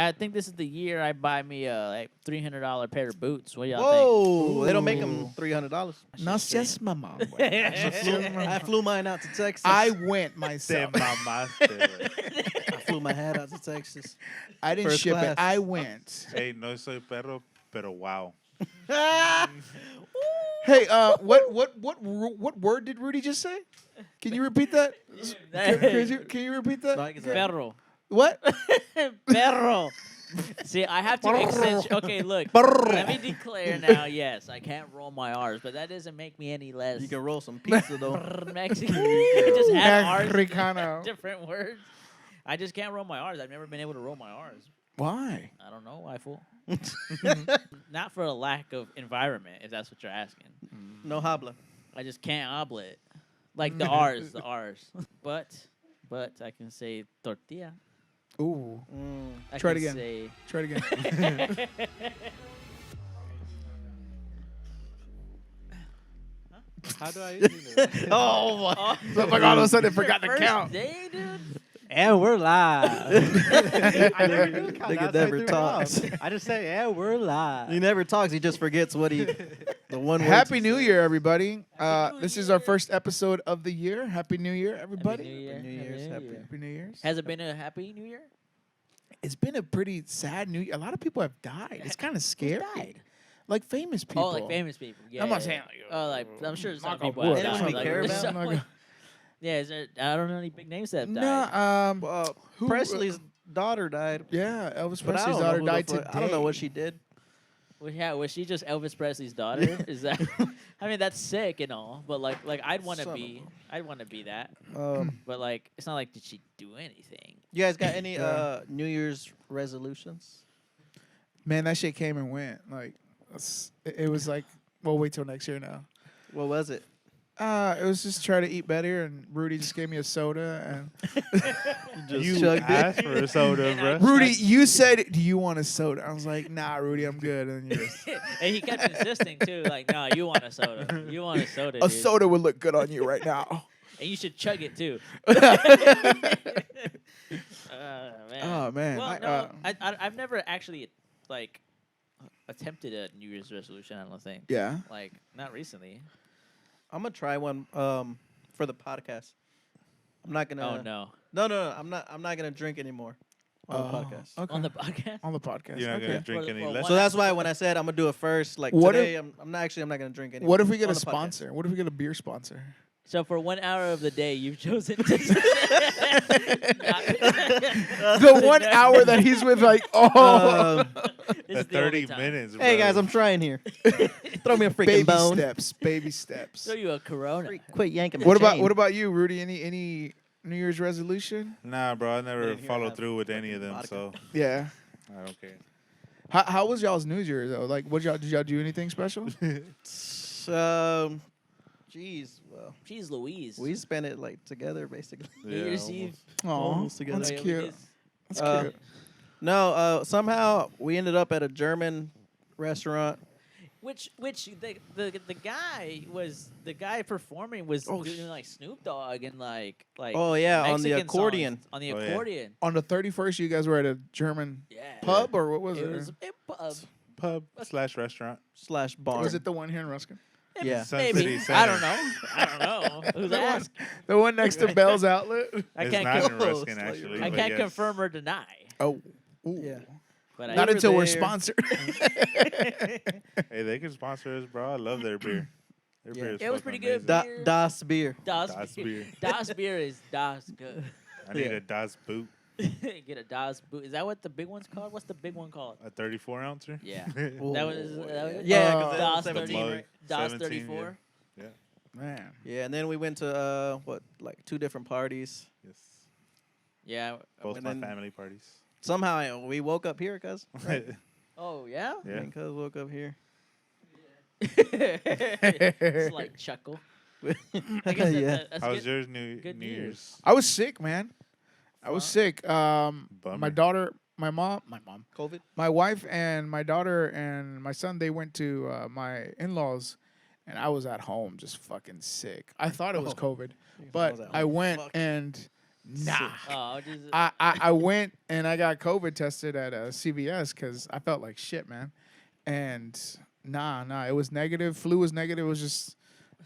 I think this is the year I buy me a like $300 pair of boots. What y'all Whoa, they don't make them $300. No seas mamá. I flew mine out to Texas. I went Te myself. mamaste, güey. I flew my hat out to Texas. I didn't First ship class. it. I went. Hey, no soy perro, pero wow. Hey, what word did Rudy just say? Can you repeat that? Can you repeat that? No, I can say it. Perro. What? Perro. See, I have to accentuate. Okay, look. Let me declare now. Yes, I can't roll my R's, but that doesn't make me any less You can roll some pizza though. Mexican. You can just add R's to Mexicano. different words. I just can't roll my R's. I've never been able to roll my R's. Why? I don't know why, fool. Not for a lack of environment, if that's what you're asking. No habla. I just can't habla it. Like the R's, the R's. But I can say tortilla. Ooh. I Try it can again. Say Try it again. How do I usually do it? Oh, So like all of a sudden forgot to first count. day, dude. And we're live. I never do count. Nigga That's why I never threw it off. talks. I just say, yeah, we're live. he never talks. He just forgets what he. The one. Happy New Year, everybody. Happy New This is our Year. first episode of the year. Happy New Year, everybody. Happy New Year. New Year's, Happy New happy- Year. Happy New Year's. Has it been a happy New Year? It's been a pretty sad New Year. A lot of people have died. It's kind of scary. died? Like famous people. Oh, like famous people. Yeah. I'm not yeah, saying yeah. Oh, like I'm sure some knock on people wood. have Anyone died. we Like, care there's about? someone- Yeah, is there? I don't know any big names that have died. Nah, who- Presley's daughter died. yeah, Elvis But I Presley's don't know daughter who the died fuck- today. I don't know what she did. Well, yeah, was she just Elvis Presley's daughter? Is that? I mean, that's sick and all, but like I'd want to Son of be, I'd want to be that. But But like, it's not like did she do anything? you guys got any Yeah. New Year's resolutions? Man, that shit came and went. Like, it was like, well, wait till next year now. What was it? It was just try to eat better, and Rudy just gave me a soda. And You chugged it. asked for a soda, bro. Rudy, you said, "Do you want a soda?" I was like, "Nah, Rudy, I'm good." And you just, And he kept insisting too, like, no, you want a soda. You want a soda. a dude. soda would look good on you right now. And you should chug it too. Man. Oh man, Well, I've never actually like attempted a New Year's resolution. I don't think. yeah. Like not recently. I'm gonna try one for the podcast. I'm not gonna. Oh no. No. I'm not gonna drink anymore on the podcast. Okay. On the podcast. On the podcast. You're not okay. gonna drink For- any for less. So that's why when I said I'm gonna do it first, like What today, I'm not gonna drink anymore. What if we get on a the podcast. sponsor? What if we get a beer sponsor? So for 1 hour of the day, you've chosen to. The 1 hour that he's with, like, oh, This The is the only 30 time. minutes, bro. Hey guys, I'm trying here. Throw me a freaking baby bone. steps, baby steps. Throw you a Corona. Quit yanking. What the about chain. what about you, Rudy? Any New Year's resolution? Nah, bro. I never Didn't hear followed that. through with any of them, Vodka. so Yeah. I don't care. How was y'all's New Year though? Like, did y'all do anything special? Jeez, well, Jeez Louise. we spent it like together basically. New Year's Eve. Oh, Almost together. that's Oh, yeah, we cute. did. That's Uh, cute. No, somehow we ended up at a German restaurant. Which the guy performing was Oh, doing like Snoop Dogg and like Oh, yeah, on the Mexican accordion. songs on the Oh, yeah. accordion. On the 31st, you guys were at a German Yeah. pub, or what was It it? was a pub. Pub/restaurant. / bar. Was it the one here in Ruskin? Yeah. Sun Maybe. City I Center. don't know. I don't know. Who's The one- asked? The one next to Bell's Outlet. I It's can't. not in Close, Ruskin, like, actually. I but can't yes. confirm or deny. Oh, ooh. Yeah. But Not were until we're there. sponsored. Hey, they can sponsor us, bro. I love their beer. Their Yeah. beer is It was fucking pretty good. amazing. Das Beer. Das, Das beer. beer. Das beer is Das good. I need Yeah. a Das boot, Get a Das boot. Is that what the big one's called? What's the big one called? a 34 ouncer. Yeah. Ooh. That was Yeah, Uh, 'cause Das was 17, 30, right? Das 17, 34. Man. Yeah, and then we went to like 2 different parties. Yes. Yeah. Both And my then- family parties. Somehow we woke up here, cuz. Oh yeah. Yeah. Cuz woke up here. Slight chuckle. I guess Yeah. that's How was good. yours, New good news. Year's? I was sick, man. I was Wow. sick. My Bummer. daughter, my mom, COVID. my wife, and my daughter and my son, they went to my in-laws, and I was at home just fucking sick. I thought it was Oh. COVID, I was but at I home. went Fuck. and Nah. Oh, just, I went and I got COVID tested at CVS because I felt like shit, man. And nah, it was negative. Flu was negative. It was just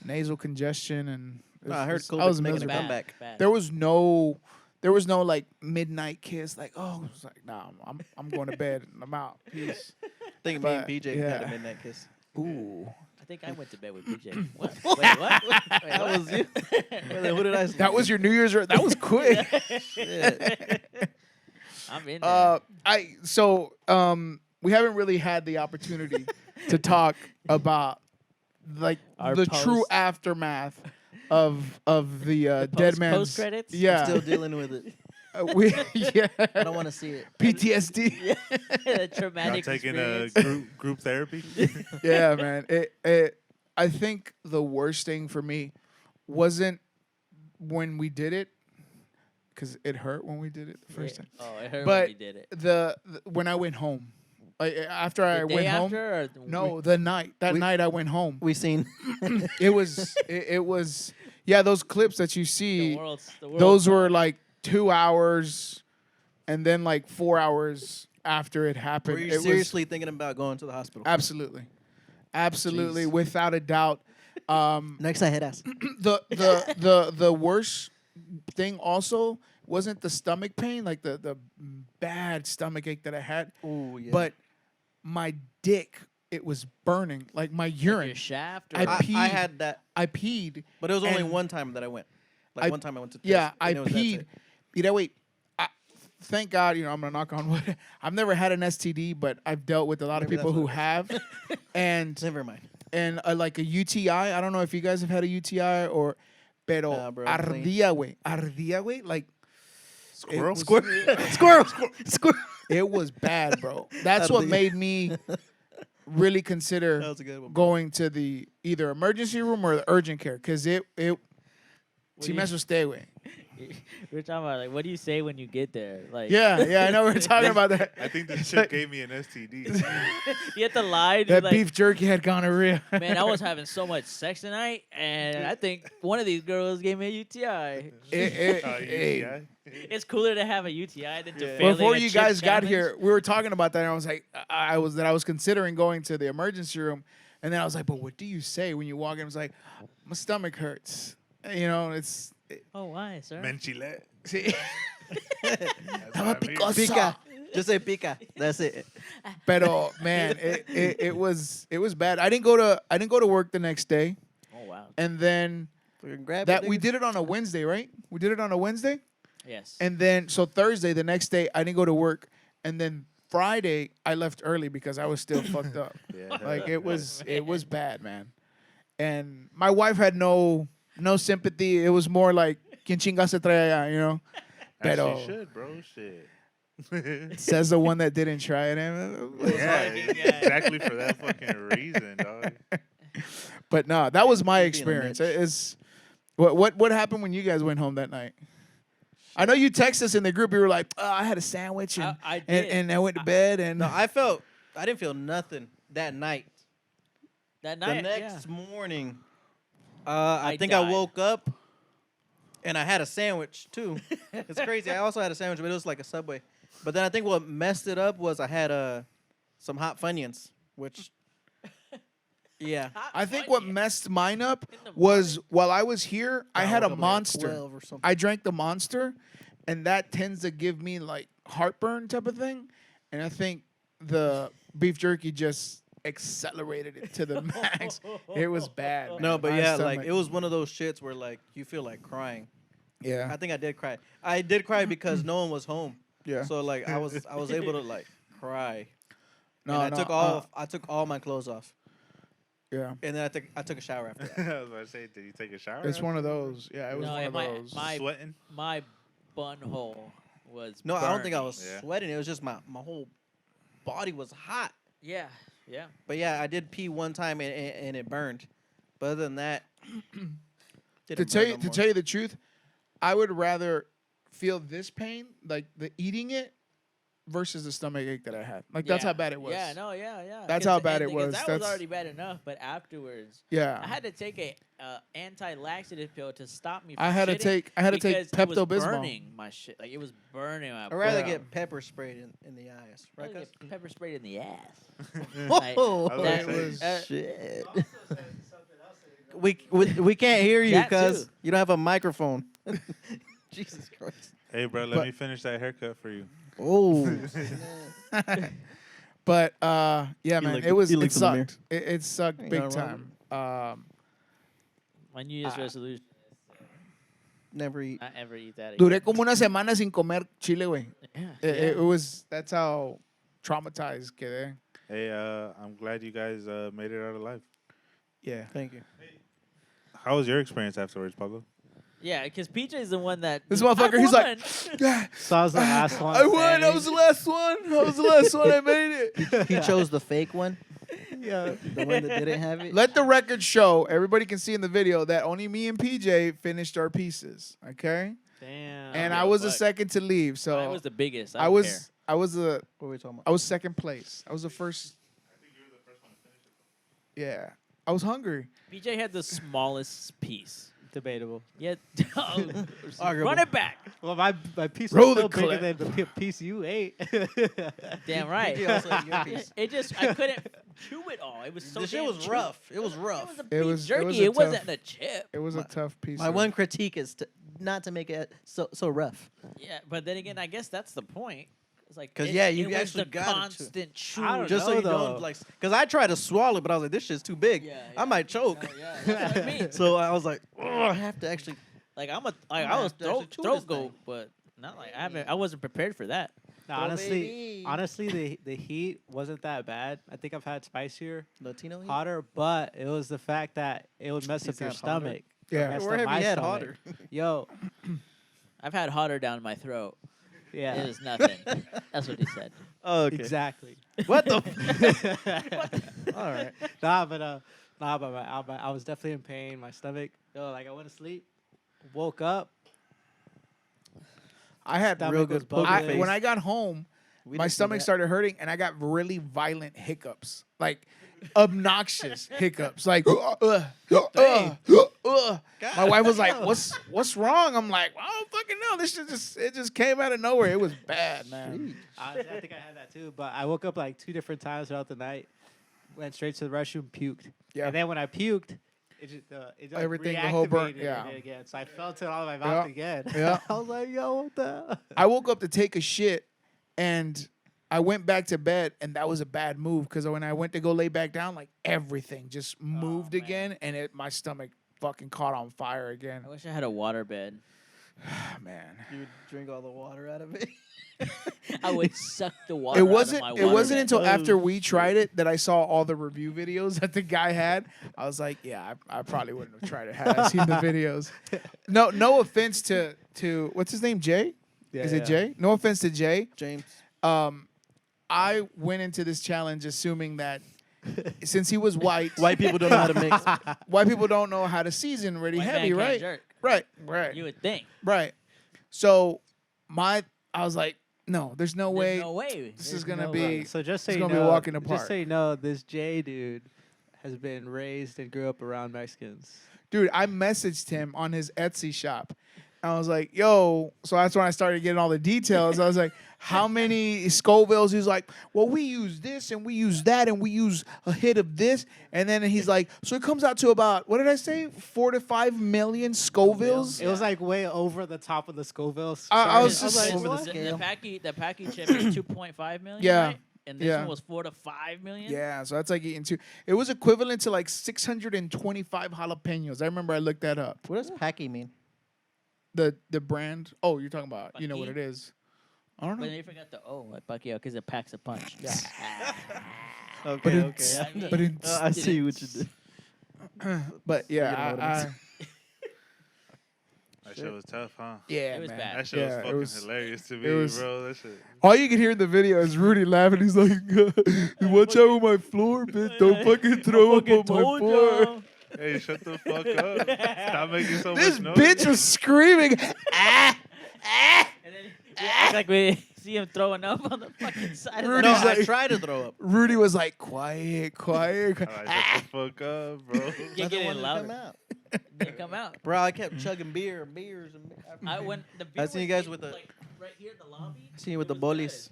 nasal congestion and. No, I heard I COVID's was making a miserable. comeback. bad. There was no like midnight kiss. Like, oh, it was like, nah, I'm going to bed. I'm out. Peace. I think me and But, PJ yeah. had a midnight kiss. Ooh, I think I went to bed with PJ. What? Wait, what? Wait, That what? was you. Well, then who did I? that was your New Year's. That was quick. Yeah. I'm in there. We haven't really had the opportunity to talk about like Our the true post- aftermath of the dead man's post credits? Yeah, Still dealing with it. yeah. I don't want to see it. PTSD. A traumatic Y'all taking experience. group therapy? Yeah, man. I think the worst thing for me wasn't when we did it, because it hurt when we did it the first time. Oh, I heard But when we did it. The when I went home, like after I The day went home. after, or No, the night. That night I went home. We seen. It was yeah, those clips that you the see, world's those were like 2 hours and then like 4 hours after it happened. Were you It was- seriously thinking about going to the hospital? absolutely. Absolutely, Jeez. without a doubt. Next, I hit ass. The worst thing also wasn't the stomach pain, like the bad stomach ache that I had, Oh yeah. but my dick, it was burning, like my urine. your shaft. Or I I peed. had that, I peed. but it was only And- one time that I went. Like I- one time I went to. Yeah, test, I and it was that's peed. it. You know, wait. Thank God, I'm gonna knock on wood. I've never had an STD, but I've dealt with a lot of Maybe people that's who what have, and Never mind. like a UTI. I don't know if you guys have had a UTI or, pero Nah, bro, I'm clean. ardía, güey, like Squirrel? Squirrel. it was bad, bro. That's what Ardilla. made me really That consider was a good one. Bro. going to the either emergency room or the urgent care, because it What si do me you- asusté, güey. We're talking about, like, what do you say when you get there? Like, Yeah, I know we're talking about that. I think this It's shit like- gave me an STD. you have to lie. You're That like, beef jerky had gonorrhea. man, I was having so much sex tonight, and I think one of these girls gave me a UTI. Hey, UTI? It's cooler to have a UTI than to Yeah. fail before a you chip guys got challenge. here, we were talking about that, and I was like, I was considering going to the emergency room, and then I was like, but what do you say when you walk in? I was like, my stomach hurts. Oh, why, sir? Menchile. See, That's I'm a what I mean. picosa. Pica. Just say pica. That's it. Pero man, it was bad. I didn't go to work the next day, Oh, wow. and then Fucking grab that it, we niggas. did it on a Wednesday, right? We did it on a Wednesday, Yes. and then so Thursday, the next day, I didn't go to work, and then Friday I left early because I was still fucked up. Yeah. Like it was bad, man. And my wife had no sympathy. It was more like quien chinga se trae allá, you know. As Pero she should, bro. Shit. says the one that didn't try it. Yeah, fucking guy. exactly for that fucking reason, dog. But no, that was my Being a experience. bitch. It's what happened when you guys went home that night? I know you texted us in the group. You were like, I had a sandwich and I and, did. and I went to bed and No, I didn't feel nothing that night. That The night, next morning, I I think died. I woke up and I had a sandwich too. It's crazy. I also had a sandwich, but it was like a Subway. But then I think what messed it up was I had some hot Funyuns, which, yeah. I think what messed mine up In the was while I was here, I had a woke up like at Monster. 12 or something. I drank the Monster, and that tends to give me like heartburn type of thing. And I think the beef jerky just accelerated it to the max. It was bad. Man. No, but My yeah, stomach- like it was one of those shits where like you feel like crying. yeah, I think I did cry. I did cry because no one was home. yeah. So like I was able to like cry. No, And no, I took all my clothes off. yeah. And then I took a shower after that. I was about to say, did you take a shower? It's after? one of those. Yeah, it was No, one yeah, of my- those. my- Sweating? My bun hole was No, I don't think I burning. was Yeah. sweating. It was just my whole body was hot. Yeah, yeah. But yeah, I did pee one time and it burned. But other than that, to tell you the truth, I would rather feel this pain, like the eating it, versus the stomach ache that I had. Like that's how bad it was. Yeah, no, yeah. That's 'Cause- how bad and it because was. That That's- was already bad enough, but afterwards, Yeah. I had to take a anti-laxative pill to stop me. From I had to shitting take because it was Pepto-Bismol. burning my shit. Like it was burning my. I'd rather Yeah. get pepper sprayed in the eyes. I Right, get guys? pepper sprayed in the ass. Oh, I was that gonna was- say, shit. We can't hear you That because too. you don't have a microphone. Jesus Christ. Hey, bro, let But- me finish that haircut for you. Oh. But yeah, man, looked- it was he it looked in the mirror. sucked. It sucked Ain't big nothing wrong time. my New Year's resolution: Never eat. not ever eat that Duré again. como una semana sin comer chile, güey. Yeah, It was that's how traumatized quedé. Hey, I'm glad you guys made it out alive. Yeah. Thank you. How was your experience afterwards, Pablo? yeah, because PJ is the one that This motherfucker, he's like, So I was the last one. I won. I standing. was the last one. I was the last one. I made it. He chose the fake one, Yeah. the one that didn't have it. Let the record show. Everybody can see in the video that only me and PJ finished our pieces. Okay. Damn. And yeah, I was the fuck. second to leave. So I was the biggest. I don't was care. I was the What were we talking I about? was second place. I was the first. Yeah. I was hungry. PJ had the smallest piece. Debatable. Yeah. Arguable. Run it back. Well, my piece Roll was the still bigger clip. than the piece you ate. Damn right. PJ also had your piece. It just I couldn't chew it all. It was so The shit damn was chewy. rough. It was It rough. was a It beef was- it jerky. was It, a wasn't tough- a chip. It was a tough piece. My of- one critique is not to make it so rough. Yeah, but then again, I guess that's the point. It's like 'Cause, it- yeah, you it was actually the got it, too. constant chew. I don't Just so know, you though. don't like, because I tried to swallow it, but I was like, this shit's too big. Yeah, I might choke. Yeah, that's what I mean. So I was like, oh, I have to actually. Like I was have to actually chew throat this go, thing. but not like I wasn't prepared for that. No, Go, honestly, baby. honestly, the heat wasn't that bad. I think I've had spicier, Latino heat? hotter, but it was the fact that it would mess up He's your had hotter? stomach. Yeah. Messed Where up have my you had stomach. hotter? Yo, I've had hotter down my throat. yeah, It is nothing. That's what he said. Oh, okay. exactly. What the? All right. Nah, but I was definitely in pain. My stomach, yo, like I went to sleep, woke up. I had Stomach real was good poker bubbling. face. when I got home, We my didn't see stomach that. started hurting, and I got really violent hiccups, like obnoxious hiccups, like. Dang. My wife was like, "What's wrong?" I'm like, "I don't fucking know. This shit just came out of nowhere. It was bad, man." I think I had that too, but I woke up like 2 different times throughout the night, went straight to the restroom, puked. Yeah. And then when I puked, it like Everything, the whole burn, reactivated yeah. it again. So I felt it all in my mouth again. Yeah. I was like, yo, what the hell? I woke up to take a shit, and I went back to bed, and that was a bad move because when I went to go lay back down, like everything just moved man. again, and my stomach fucking caught on fire again. I wish I had a water bed. Man, You would drink all the water out of it. I would suck the water. it out of wasn't. my It water wasn't bed. until after we tried it that I saw all the review videos that the guy had. I was like, yeah, I probably wouldn't have tried it had I seen the videos. No offense to what's his name, Jay? Yeah, Is it yeah. Jay? No offense to Jay. James. I went into this challenge assuming that since he was white, White people don't know how to mix. white people don't know how to season really White man heavy, can't right? jerk. Right. You would think. Right. So I was like, no, there's no There's way. no way. This There's is gonna no be- way. So just so It's you gonna be know, walking apart. just so you know, this Jay dude has been raised and grew up around Mexicans. Dude, I messaged him on his Etsy shop. I was like, yo, so that's when I started getting all the details. I was like, how many Scovilles? He was like, well, we use this and we use that and we use a hit of this. And then he's like, so it comes out to about, what did I say? 4 to 5 million Scovilles? It was like way over the top of the Scovilles. I was This- just- this- Over the the scale. the Paki chip is 2.5 million. Yeah. Right? And this Yeah. one was 4 to 5 million. Yeah, so that's like eating two. It was equivalent to like 625 jalapenos. I remember I looked that up. What does Packy mean? The brand. Oh, you're talking about, you know what Paqui? it is. I don't But know. then you forgot the O at Pacquiao because it packs a punch. Yeah. Okay, But okay. it's, Yeah. but it's, I see what you did. but You know yeah, what it I means. That shit was tough, huh? yeah, It was man. bad. That shit Yeah, was it fucking was- hilarious to it me, was- bro. That shit. All you can hear in the video is Rudy laughing. He's like, "Watch out with my floor, bitch! Don't fucking throw up on my floor." Hey, shut the fuck up. Stop making so This much noise. bitch was screaming. And then we act like we see him throwing up on the fucking side Rudy's No, of the like- I tried to throw up. Rudy was like, quiet, quiet. All right, shut the fuck up, bro. You're Nothing getting wanted to come louder. out. They come out. Bro, I kept chugging beers and beers. When the beer I seen was you guys in, with the- like, right here in the lobby. I seen you with it the was good. bolis.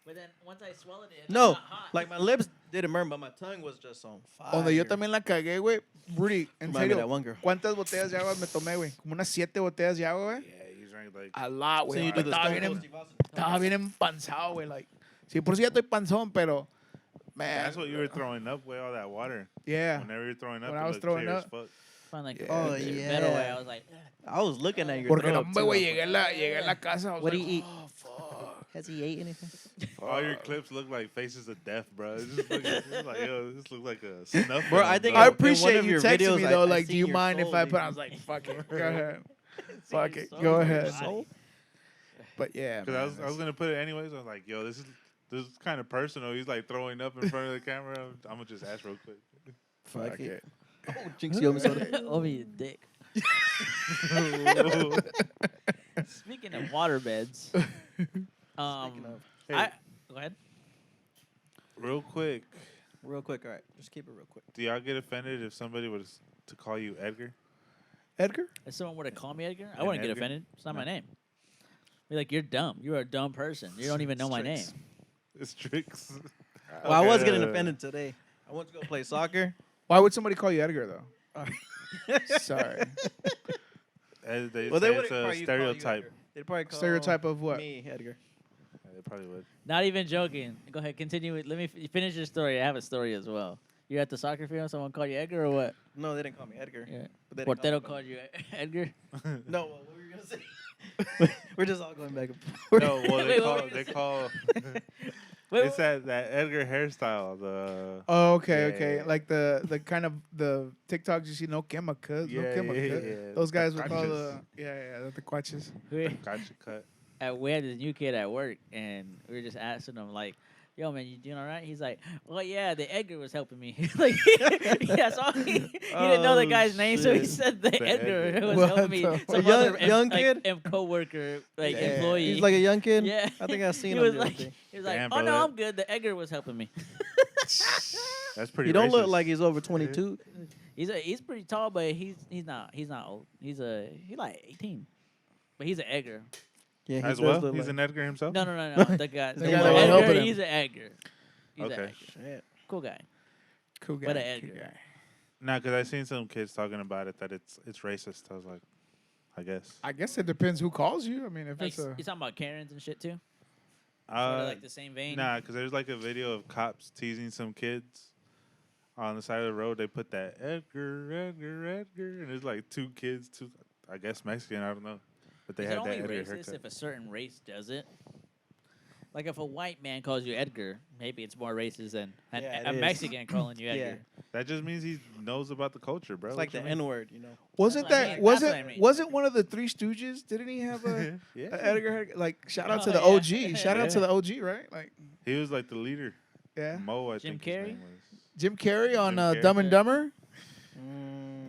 But then once I swallowed it, No, got hot. like my lips didn't burn, but my tongue was just on fire. Donde yo también la cagué, güey. Rudy, en Remind me of that serio, one girl. ¿cuántas botellas de agua me tomé, güey? Como unas 7 botellas de agua, güey. Yeah, you drank like. A lot, So güey. you do the Estaba Stone bien, Cold Steve Austin. estaba bien empanzado, güey. Like, sí, por si ya estoy panzón, pero, man. That's what you were throwing up with all that water. Yeah. Whenever you're throwing up, When it I was looked throwing clear up. as fuck. Find like Yeah. Oh, a yeah. better way. I was like, I was looking at your Porque throat. no, too. güey, llegué a la casa. I was What do like, you eat? oh, fuck. Has he ate anything? All your clips look like faces of death, bro. It's just it's like, yo, this looks like a snuff. Bro, film, I think bro. I in one appreciate of you your texting videos, me, I- though. I Like, do seen you your mind if soul I leave. put I was like, fuck it. Go ahead. Fuck your it. soul Go in your ahead. body. But yeah, Because I was gonna put it anyways. I was like, yo, this is kind of personal. He's like throwing up in front of the camera. I'm gonna just ask real quick. fuck it. Oh, Jinx, you almost soda. over your dick. Speaking of waterbeds, Speaking of, I go ahead. Real quick, real quick, all right, just keep it real quick. do y'all get offended if somebody was to call you Edgar? Edgar? If someone were to call me Edgar, I And wouldn't get Edgar? offended. It's not No. my name. Be like, you're dumb. You're a dumb person. You don't even know my name. It's tricks. Well, I was Okay, getting offended today. I went to go play soccer. Why would somebody call you Edgar, though? All Sorry. They Well, say they it's wouldn't a probably call you stereotype. Edgar. They'd probably call Stereotype of what? me Edgar. Yeah, they probably would. Not even joking. Go ahead, continue. Let me finish your story. I have a story as well. You're at the soccer field. Someone called you Edgar or what? No, they didn't call me Edgar. Yeah. But they didn't call Portero me called you Edgar. No, what were you gonna say? We're just all going back and forth. No, well, Wait, what were you they gonna call. Wait, It's that Edgar hairstyle. The Oh, okay, Yeah, okay. yeah. Like the kind of the TikToks you see, no quema, cuz, no Yeah, quema, yeah, cuz. yeah. Those guys The with all the, crunches. yeah, the quatches. gotcha cut. we had this new kid at work, and we were just asking him like, "Yo, man, you doing all right?" He's like, "Well, yeah, the Edgar was helping me." Like, yeah, so he didn't know the Oh, guy's name, so he shit. said the Edgar Edgar. was What helping me. the Some fuck? other Young like, kid? coworker, like Yeah. employee. He's like a young kid. yeah. I think I've seen he him. was the other like, day. he was like, Damn, "Oh no, brother. I'm good. The Edgar was helping me." That's pretty. He don't look racist. like he's over 22. He's pretty tall, but he's not old. He's like 18, but he's an Edgar. Yeah, he As does well. look He's like. an Edgar himself. No. The guy, The the guy one that was Edgar, helping him. he's an Edgar. He's an Okay. Edgar. Shit. Cool guy. Cool guy. What a cool Edgar. guy. Nah, because I seen some kids talking about it that it's racist. I was like, I guess. I guess it depends who calls you. I mean, if Like, it's a you talking about Karens and shit too? Sort of like the same vein. Nah, because there's like a video of cops teasing some kids on the side of the road. They put that Edgar, and it's like two kids, I guess Mexican. I don't know, but they Is it had that only Edgar racist haircut. if a certain race does it? Like if a white man calls you Edgar, maybe it's more racist than Yeah, it a is. Mexican calling you Yeah. Edgar. That just means he knows about the culture, bro. It's What like you the mean? N word, you know. wasn't That's what I that mean. wasn't That's what I mean. wasn't one of the Three Stooges? Didn't he have a Yeah. Edgar hair? Like shout out to Oh, the yeah. OG. Shout out to Yeah. the OG, right? Like He was like the leader. yeah. Mo, I Jim think his Carrey? name was. Jim Carrey on Jim Carrey. Dumb and Dumber.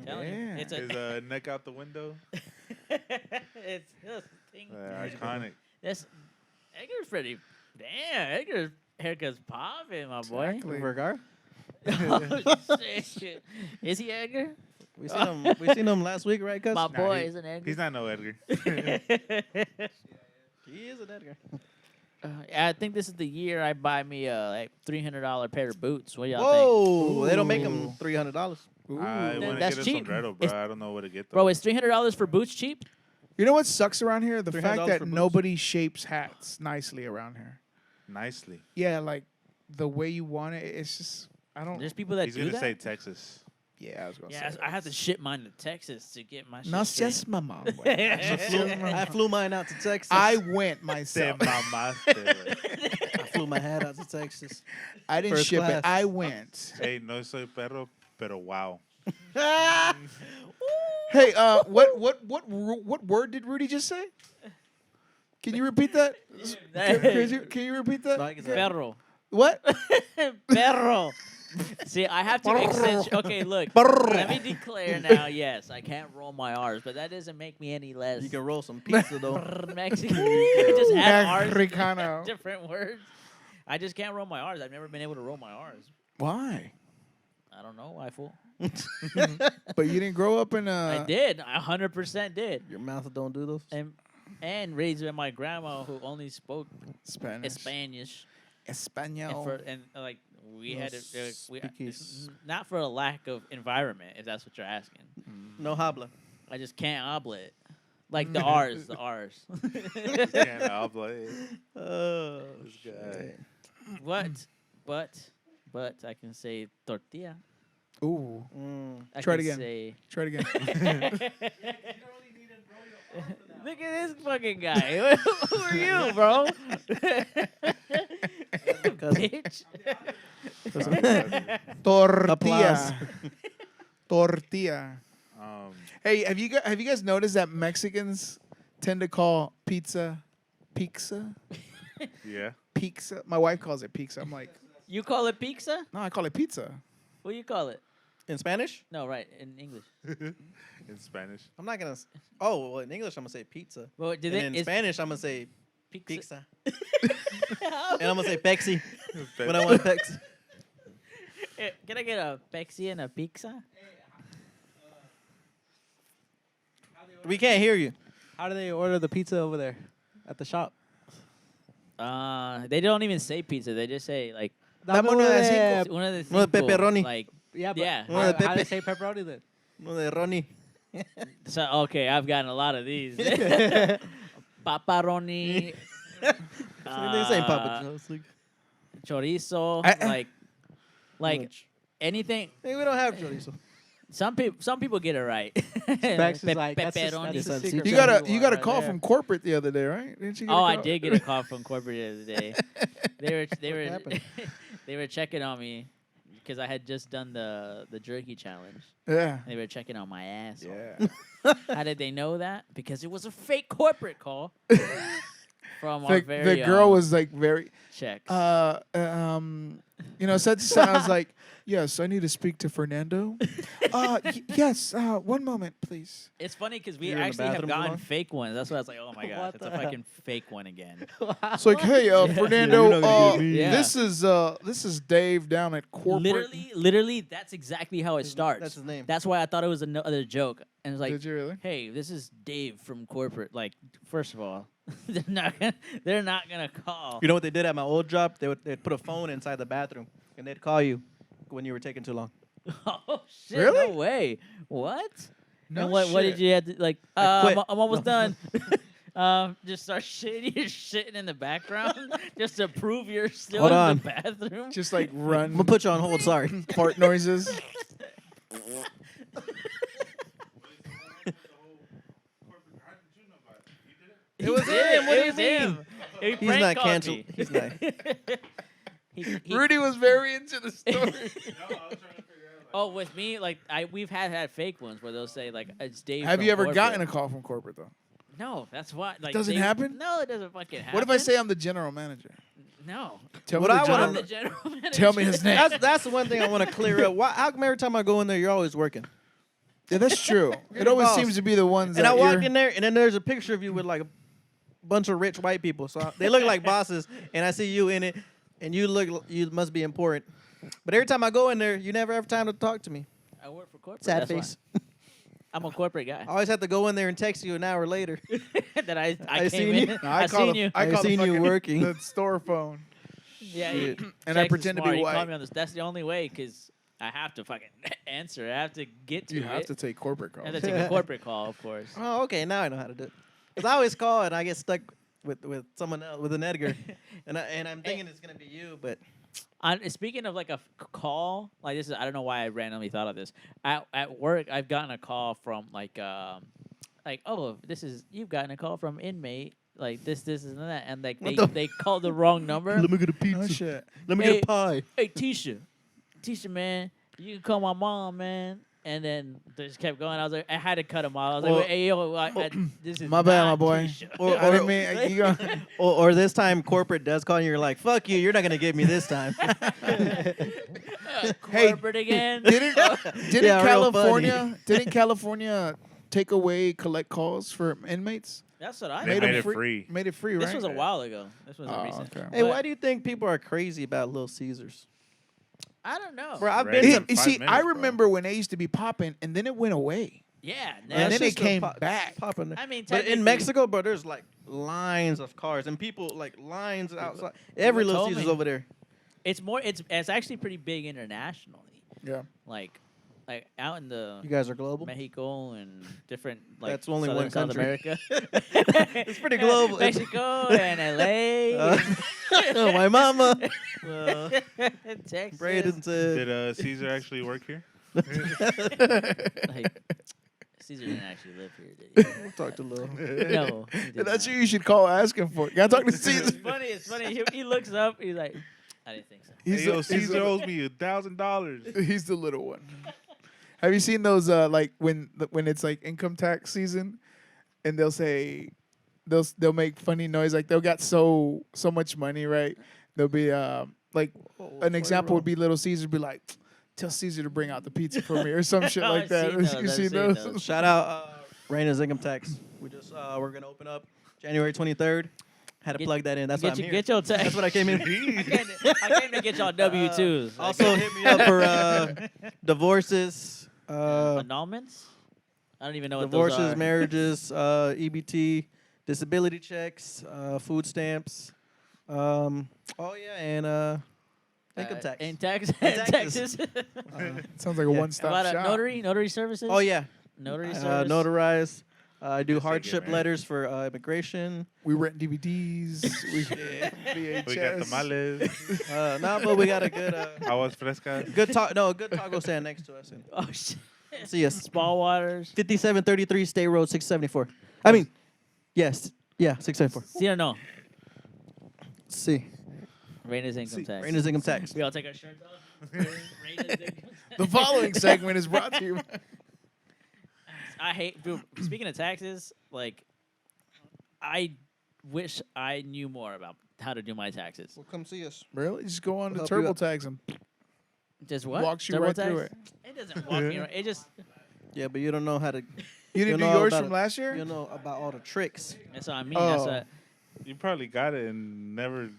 Telling you, Yeah. it's His a neck out the window. it's a thing. Iconic. That's Edgar's pretty. Damn, Edgar's haircut's popping, my boy. Exactly. Vergara? Oh, shit. Is he Edgar? We seen him. We seen him last week, right? Cuz My Nah, boy he- is an Edgar. He's not no Edgar. he is an Edgar. I think this is the year I buy me a like $300 pair of boots. What do y'all Whoa! They don't make Ooh. them $300. Ooh. I want to that's get a cheap. sombrero, bro. It's- I don't know what to get think? though. Bro, is $300 for boots cheap? You know what sucks around here? The $300 fact for that boots? nobody shapes hats nicely around here. Nicely. Yeah, like the way you want it. It's just I don't. There's people that He's do gonna that. say Texas. Yeah, I was gonna Yeah, say. I have to ship mine to Texas to get my shit. No straight. seas mamá, güey. I flew mine out to Texas. I went Te myself. mamaste, güey. I flew my hat out to Texas. I didn't First ship class. it. I went. Hey, no soy perro, pero wow. Hey, what word did Rudy just say? Can you repeat that? Can you repeat that? No, I can say it. Perro. What? Perro. See, I have to accentuate. Okay, look. Let me declare now. Yes, I can't roll my R's, but that doesn't make me any less You can roll some pizza though. Mexican. Just add R's to Mexicano. different words. I just can't roll my R's. I've never been able to roll my R's. Why? I don't know. I fool. But you didn't grow up in a. I did. I 100% did. Your mouth don't do those. And raised by my grandma who only spoke Spanish. Spanish. Espanol. And like we No had to, speakies. not for a lack of environment, if that's what you're asking. No habla. I just can't habla it. Like the R's, the R's. Can't habla it. Oh, This guy. But I can say tortilla. Ooh. I Try it can again. Say, Try it again. look at this fucking guy. Who are you, bro? Bitch. Tortilla. Tortilla. Um, Hey, have you guys noticed that Mexicans tend to call pizza pizza? yeah. Pizza. My wife calls it pizza. I'm like, You call it pizza? no, I call it pizza. What do you call it? in Spanish? No, right, in English. In Spanish. I'm not gonna. Oh, well, in English I'm gonna say pizza. Well, And in Spanish I'm gonna say pizza. And I'm gonna say Pepsi when I want Pepsi. Can I get a Pepsi and a pizza? We can't hear you. How do they order the pizza over there at the shop? They don't even say pizza. They just say like Dame uno de cinco. one of the Uno de cinco, pepperoni. Like Yeah, but Yeah. Uno de how do they pepe. say pepperoni then? No de Ronnie. so. Okay, I've gotten a lot of these. PAPAroni, They say Papa John's. Like, chorizo, like anything. hey, we don't have chorizo. Some people get it right. Specs is like, that's a Pepperoni. That's a secret You Pizza. got a right call there. from corporate the other day, right? Didn't you? Get Oh, a I call? did get a call from corporate the other day. They were happened? they were checking on me because I had just done the jerky challenge. Yeah. They were checking on my ass. Yeah. How did they know that? Because it was a fake corporate call from our very The girl own was like very. checks. Sounds like, yes, I need to speak to Fernando. Yes, 1 moment, please. It's funny because we You're in the actually have bathroom gotten alone? fake ones. That's why I was like, oh my gosh, What it's a the fucking fake one again. It's like, hey, Fernando, you're not gonna get me. Yeah. this is Dave down at corporate. Literally, that's exactly how it starts. That's his name. That's why I thought it was another joke. And it's like, Did you really? hey, this is Dave from corporate. Like, first of all, they're not gonna call. You know what they did at my old job? They'd put a phone inside the bathroom and they'd call you when you were taking too long. Oh shit! Really? No way. What? No and what did shit. you have to like? I quit. I'm almost No. done. Just start shitting. You're shitting in the background just to prove you're still Hold in on. the bathroom. Just like I'm run gonna put you on hold. Sorry. fart noises. It was did. him. What do It you was mean? him. He He's prank not called canceled. me. He's not. He- Rudy was very into the story. Oh, with me, like we've had fake ones where they'll say like it's Dave. Have from you ever corporate. gotten a call from corporate though? No, that's why. Like, doesn't happen? No, it doesn't fucking happen. What if I say I'm the general manager? no? Tell What me the I general. wanna I'm the general manager. Tell me his name. That's the one thing I want to clear up. Why, how come every time I go in there, you're always working? Yeah, that's true. You're It the always boss. seems to be the ones And that I walk you're- in there, and then there's a picture of you with like a bunch of rich white people. So they look like bosses, and I see you in it, and you must be important. But every time I go in there, you never have time to talk to me. I work for corporate. Sad that's why. face. I'm a corporate guy. I always have to go in there and text you an hour later. that I I came seen in. you. No, I call seen the- you. I I call the seen you fucking- working. the store phone. Yeah, Shit. And I Jackson's pretend to be smart. He white. called me on this. That's the only way because I have to fucking answer. I have to get to You it. have to take corporate I calls. have to take a corporate call, of course. Oh, okay. Now I know how to do it. Because I always call and I get stuck with someone else, with an Edgar, and I'm thinking it's gonna be you, but Speaking of like a call, like this is I don't know why I randomly thought of this. At work, I've gotten a call from like oh you've gotten a call from inmate like this and that, and like What the- they called the wrong number. let me get a pizza. Oh shit. Let me Hey. get a pie. Hey Tisha man, you can call my mom, man. And then they just kept going. I was like, I had to cut him off. I was like, Well, hey, yo, this is My bad, my not boy. Tisha. I didn't mean you go. Or this time corporate does call and you're like, fuck you, you're not gonna give me this time. Hey, Corporate again. Didn't Yeah, real Didn't California take away collect calls for inmates? That's what I They know. made it free. Made it free, right? This was a while ago. This was Oh, recent. okay. Hey, But why do you think people are crazy about Little Caesars? I don't know. Bro, I've Right. been You to 5 see, minutes, I bro. remember when they used to be popping, and then it went away, Yeah. and that's then it just- came back. popping there. I mean, But in technically- Mexico, bro, there's like lines of cars and people like lines outside. Every People Little told Caesars me. over there. It's more. It's actually pretty big internationally. Yeah. Like out in the You guys are global. Mexico and different like That's only southern one South country. America. It's pretty global. Mexico and LA. Oh, my mama. Texas. Braden said. Did Caesar actually work here? Like, Caesar didn't actually live here, did he? We'll talk to Lil. No. he did That's not. who you should call asking for. You gotta talk to It's Caesar. funny. It's funny. He looks up. He's like, I didn't think so. Hey, yo, he's Caesar the- owes me $1,000. He's the little one. Have you seen those like when it's like income tax season, and they'll say they'll make funny noise like they'll got so much money, right? They'll be like an example would be Little Caesar be like, tell Caesar to bring out the pizza for me or some shit Oh, like I've that. seen those, You I've seen seen those? those. Shout out Raina's Income Tax. We just we're gonna open up January 23rd. Had to Get- plug that in. That's why I'm here. Get your tax. That's what I came in. I came to get y'all W-2s. Also hit me up for divorces, annulments. I don't even know what those divorces, are. marriages, EBT, disability checks, food stamps. Oh yeah, and income tax. And tax. taxes. taxes. Sounds like a Yeah. one-stop About shop. notary services. Oh yeah, Notary service. notarize. I do Yes, they hardship get married. letters for immigration. We rent DVDs. We VHS. We got tamales. Nah, but we got a good Aguas frescas. good taco stand next to us. And Oh shit. see us. Small waters. 5733 State Road 674. I mean, yes, yeah, 674. See or no? See, Raina's income tax. Raina's income tax. We all take our shirts off. Raina's income tax. The following segment is brought to you. I hate. Dude, speaking of taxes, like, I wish I knew more about how to do my taxes. Well, come see us. Really? Just go on to Help you out. TurboTax and Just what? walks you right TurboTax? through it. It doesn't walk me. Right. It just. Yeah, but you don't know how to. You didn't know do all yours about from it. last year? You know about all the tricks. That's what I mean. That's Oh. what. You probably got it and never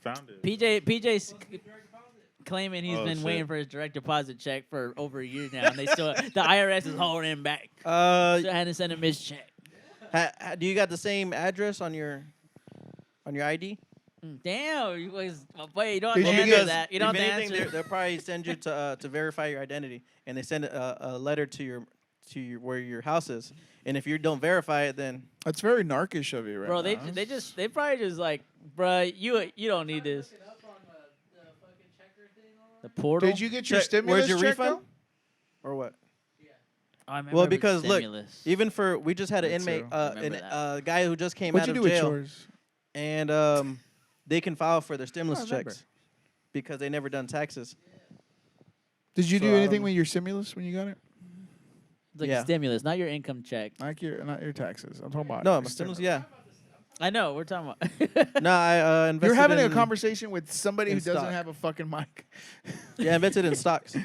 found it. PJ's claiming he's Oh, been shit. waiting for his direct deposit check for over a year now, and they still the IRS is holding him back. Uh, So I had to send him his check. do you got the same address on your ID? Damn, you was boy, you don't Did have to you answer get- that. You don't if have to anything, answer. they'll probably send you to verify your identity, and they send a letter to your where your house is. And if you don't verify it, then That's very narkish of you, right? Bro, now. they probably just like, bruh, you don't need this. The portal. Did you get your Check- stimulus where's your check, refund? though? or what? Oh, I remember Well, the because look, stimulus. even for we just had an Me inmate, too. Remember that. guy who just came What'd out you of do with jail, yours? and they can file for their stimulus I remember. checks because they never done taxes. Did you So do I anything don't- with your stimulus when you got it? It's like yeah. stimulus, not your income check. Not your taxes. I'm talking about No, your my stimulus, yeah. I know. We're talking about. No, I invested. You're having a in- conversation with somebody who in doesn't stock. have a fucking mic. Yeah, I invested in stocks.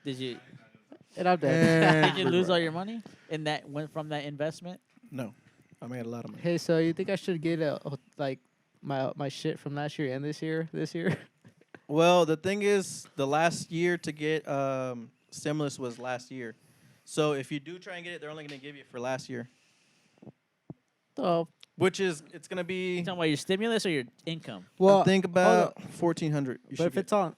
Did you And I'm dead. did you lose all your money in that went from that investment? No, I made a lot of money. Hey, so you think I should get like my shit from last year and this year? Well, the thing is, the last year to get stimulus was last year. So if you do try and get it, they're only going to give you for last year, Oh, which is it's going to You be talking about your stimulus or your income? well, I think hold about up. 1,400. You But should if it's on,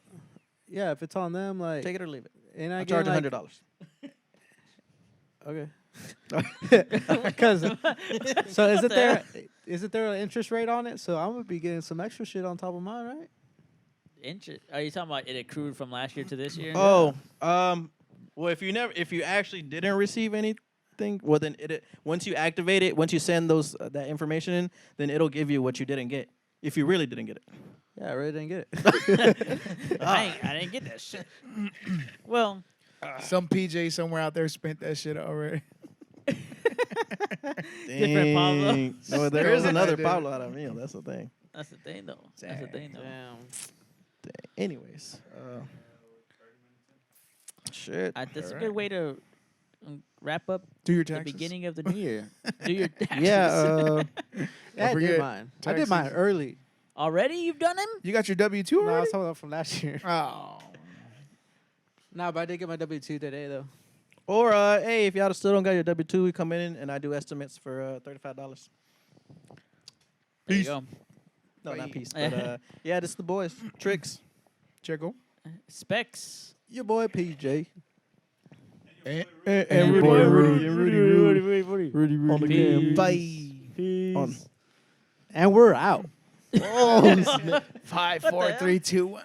yeah, if it's on them, like, take it or leave it. and I I get charge like, $100. Okay. Because so isn't there an interest rate on it? So I'm gonna be getting some extra shit on top of mine, right? Interest? Are you talking about it accrued from last year to this year? Oh, well, if you actually didn't receive anything, well then once you activate it, once you send those that information in, then it'll give you what you didn't get. If you really didn't get it. Yeah, I really didn't get it. I didn't get that shit. Well, Some PJ somewhere out there spent that shit already. Different Pablo. Dang. No, there is Still another did. Pablo out of meal. That's the thing. That's the thing, though. That's the thing, though. Damn. Anyways, shit. That's a good way to wrap up Do your the taxes. beginning of the new year. Do your taxes. Yeah. Yeah, I forget did mine. I did mine taxes. early. Already, you've done him. You got your W-2 No, I already? was talking about from last year. Oh. Nah, but I did get my W-2 today, though. Or hey, if y'all still don't got your W-2, we come in and I do estimates for $35. There you go. No, not Bye. peace. But yeah, this is the boys. Tricks. Checo. Specs. Your boy PJ. And your boy Rudy. Rudy. On the Peace. game. Bye. Peace. On. And we're out. 5, 4, 3, 2, 1.